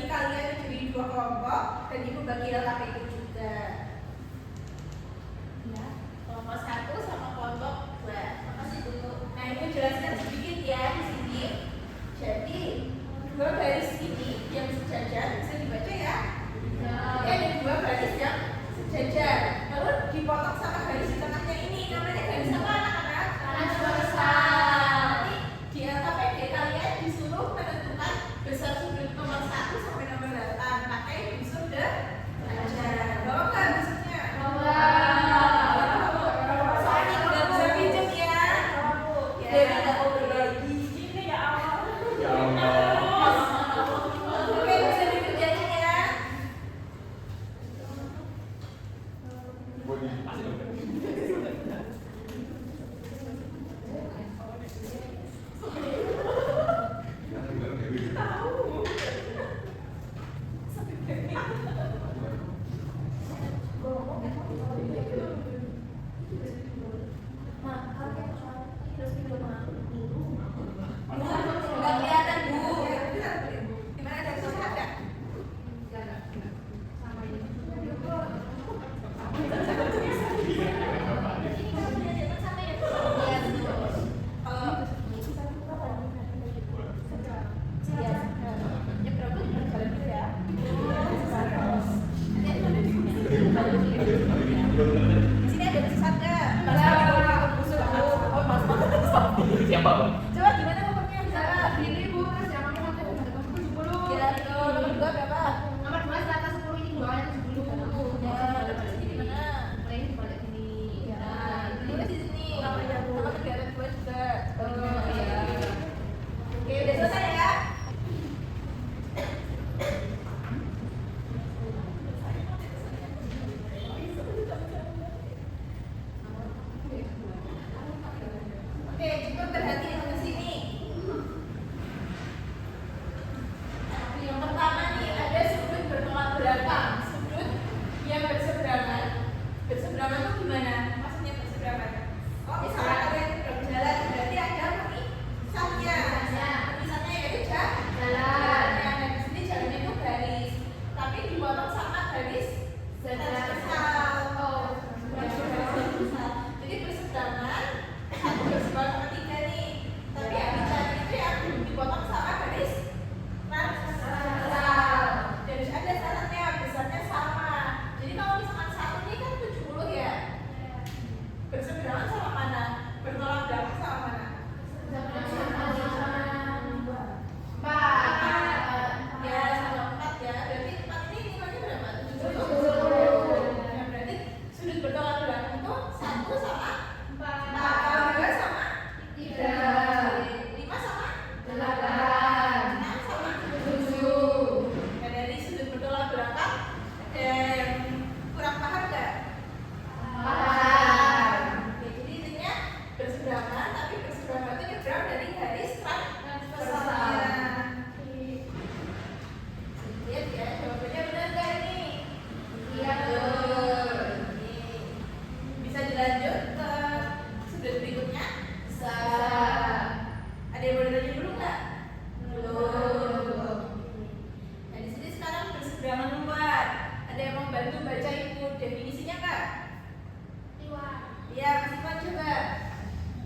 bagi kalian menjadi 2 kelompok dan ibu bagi LKP itu juga. Ya, kelompok 1 sama kelompok 2. Makasih Bu. Nah, ibu jelaskan sedikit ya di sini. Jadi 2 garis ini yang sejajar bisa dibaca ya. Jadi ada 2 garis yang sejajar. Lalu dipotong sama garis di tengahnya ini. Namanya garis apa anak-anak? Transversal. Nanti di LKPD kalian disuruh menentukan besar sudut nomor 1 sampai nomor 8 pakai busur derajat. Bawa nggak busurnya? Bawa. Soalnya nggak bisa pinjam ya. Jadi nggak mau berbagi. Ini ya Allah. Ya Allah. Oke, bisa dikerjain ya. Nggak kelihatan Bu. Gimana ada bisa ada? Sini ada sesat nggak? Siapa, Bang? Coba gimana nomornya? Bisa Pilih Bu, terus yang nomor 1 nomor 70. kira nomor 2 berapa? Nomor 2 di atas 10 ini bawahnya 70. Ya, nomor sini mana? Mulai di balik sini. Nah, tulis di sini. Sama kegiatan 2 juga. Oh, iya. Oke, udah selesai ya? Oke, cukup perhatian ke sini. Yang pertama nih ada sudut bertolak belakang. Sudut yang berseberangan. Berseberangan itu gimana? Maksudnya berseberangan? Oh, misalnya kalian berjalan berarti ada pemisahnya. Pemisahnya yaitu jalan. Nah, di sini jalan itu garis, tapi dipotong sama garis transversal. Oh, jadi berseberangan. 1 berseberangan sama 3 nih. Tapi yang dicari itu yang dipotong sama garis transversal. Dan ada syaratnya, besarnya sama. Jadi kalau misalkan 1 ini kan 70 ya. Berseberangan sama mana? Bertolak belakang sama mana? Ya, sama 4 ya. Berarti 4 ini nilainya berapa? 70. Nah, berarti sudut bertolak belakang itu 1 sama 4. 2 sama 3. 5 sama 8. 6 sama 7. Nah, dari sudut bertolak belakang ada yang kurang paham nggak? Paham. Oke, jadi intinya berseberangan, tapi berseberangan itu nyebrang dari garis transversal. Lihat ya, jawabannya benar nggak ini? Iya, betul. Nih. Bisa dilanjut ke sudut berikutnya? Bisa. Ada yang boleh tanya dulu nggak? Belum. Nah, di sini sekarang berseberangan luar. Ada yang mau bantu baca ibu definisinya nggak? Iya, Mas Iwan coba.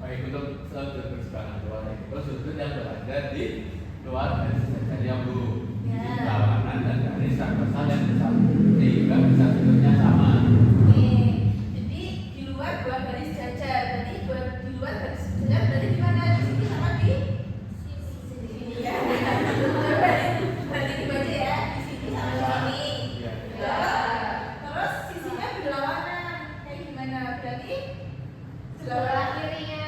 Baik, untuk sudut berseberangan luar itu sudut yang berada di luar garis sejajar yang Bu. Ya. Di berlawanan dan garis transversal yang bersatu sehingga bisa sudutnya sama. Nih, jadi di luar 2 garis jajar. Berarti di luar garis jajar berarti di mana? Di sini sama di sini ya. Berarti dibaca ya. Di sini sama di sini. Iya. Ya. Terus sisinya berlawanan. Kayak gimana? Berarti Sebelah kirinya.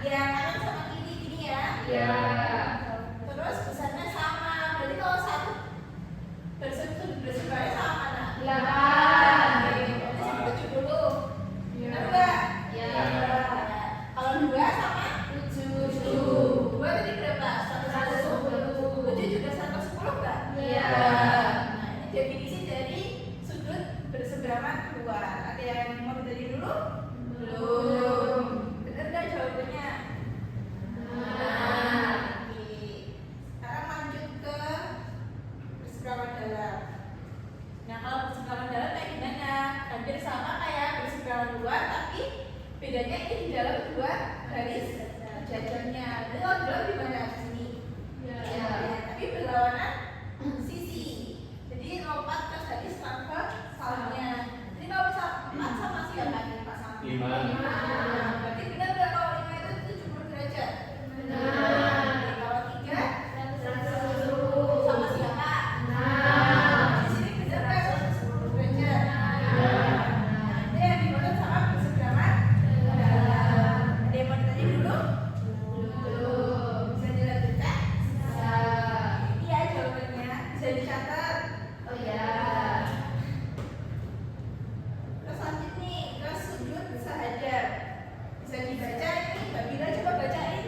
ya kanan sama kiri gini ya. Iya. Terus besarnya sama. Berarti kalau 1 berseberangan sama mana? 8. dalam. Nah, kalau berseberangan dalam kayak gimana? Hampir sama kayak berseberangan luar, tapi bedanya ini di dalam dua garis jajarnya. Jadi kalau di dalam gimana? Sini. Ya. Ya, tapi berlawanan sisi. Jadi lompat ke garis transversalnya. Jadi kalau misal 4 sama siapa nih pasangan? 5. Nah, berarti benar nggak kalau 5 itu 70 derajat? Benar. Kalau 3 110. sama siapa? Benar. Di sini benar nggak 110 derajat? Benar. Nah, itu yang dimaksud sama berseberangan dalam. Ada yang mau ditanya dulu? Belum. Bisa dilanjutkan? Bisa. Iya, jawabannya bisa dicatat. Oh ya. Terus lanjut nih ke sudut sahadar. Bisa dibaca ini, Mbak Bila coba bacain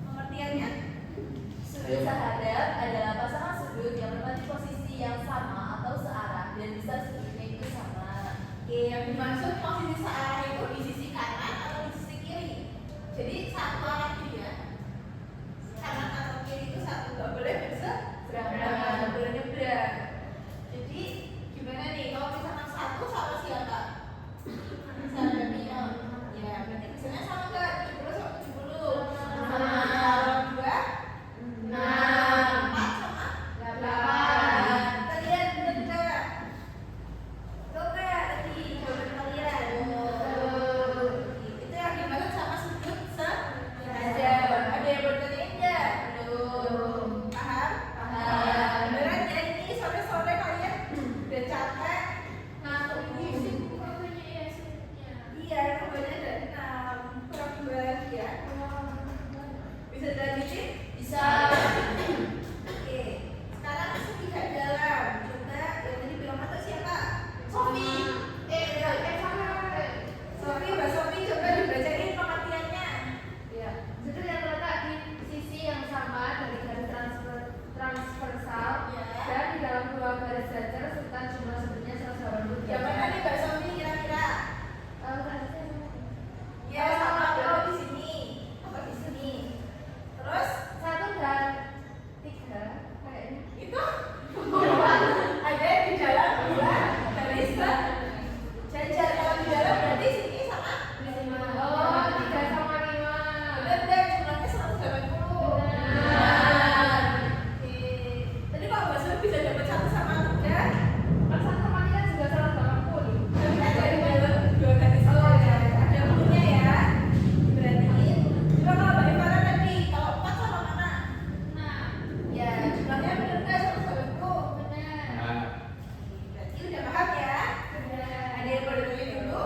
pengertiannya. Sudut sahadar adalah pasangan sudut yang menempati posisi yang sama atau searah dan besar sudutnya itu sama. Oke, yang dimaksud posisi searah itu di sisi kanan atau di sisi kiri. Jadi satu arah dia. Kanan atau kiri itu satu, nggak boleh berseberangan, nggak boleh nyebrang. Jadi gimana nih kalau misalkan satu sama siapa? Sama Mio. Ya, berarti misalnya sama nggak? 70 sama 70. Kalau dua, 4 sama 8. Kalian bener nggak? Betul nggak tadi jawaban kalian? Itu yang dimaksud sama sudut sahadar. Ada yang bertanya enggak? Belum. Paham? Paham. Beneran ya ini sore-sore kalian udah capek ngantuk Isi nih. bukunya ya sudutnya. Iya, kebanyakan ada 6. Kurang 2 lagi ya. Bisa dilanjutin? Bisa. Oke, sekarang sepihak dalam. Coba yang tadi bilang atau siapa? Sofi. Sofi, Mbak Sofi coba dibacain pengertiannya. Ya. Sudut yang terletak di sisi yang sama dari garis transversal Ya. dan di dalam dua garis jajar serta jumlah sudutnya 180 Yang mana nih Mbak Sofi kira-kira? Ya, sama kalau di sini. Apa di sini? Terus 1 dan 3 kayaknya. itu ada di dalam dua garis jajar. Kalau di dalam berarti sini sama. Oh, 3 sama 5. Benar deh, jumlahnya 180. Benar. Oke. Tadi kalau Mbak Sofi bisa dapat 1 sama 3. Kan 1 sama 3 juga 180. Tapi kan dari dalam dua garis jajar ada punya ya. Berarti coba kalau Mbak Ivana tadi kalau 4 sama mana? Ya, jumlahnya benar nggak 180? Benar. Nah, Berarti udah paham ya? Ada yang boleh tanya dulu?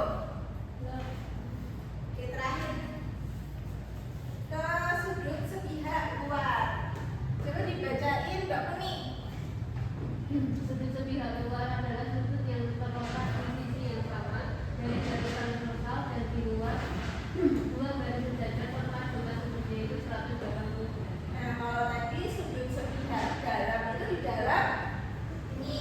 Oke, terakhir ke sudut sepihak luar. Coba dibacain Mbak Muni. Sudut sepihak luar adalah sudut yang terletak di sisi yang sama dari garis transversal dan di luar dua garis jajar serta jumlah sudutnya itu 180. Nah, kalau tadi sudut sepihak dalam itu di dalam ini.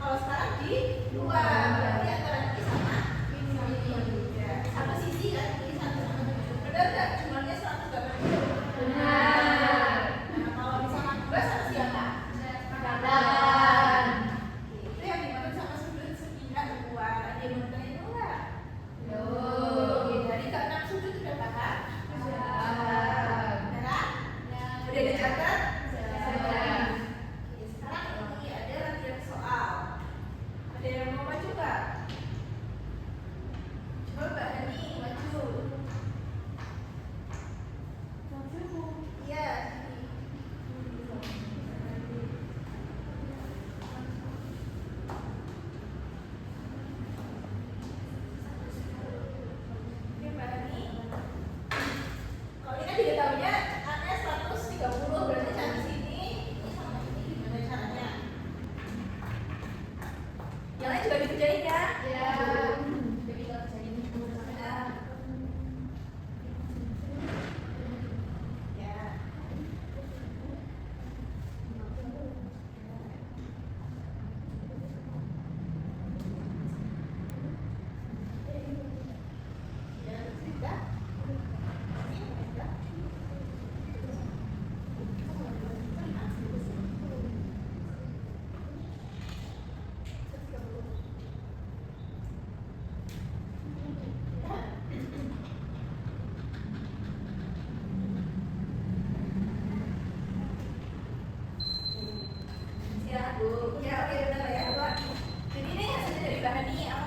Kalau sekarang di luar, berarti antara ini sama ini. Ya, satu sisi kan ini satu sama tujuh. Benar nggak? Jumlahnya 180. Benar. Nah, kalau misalkan dua sama siapa? 8. Ya, oke benar ya, Pak. Jadi ini hasilnya dari bahan ini apa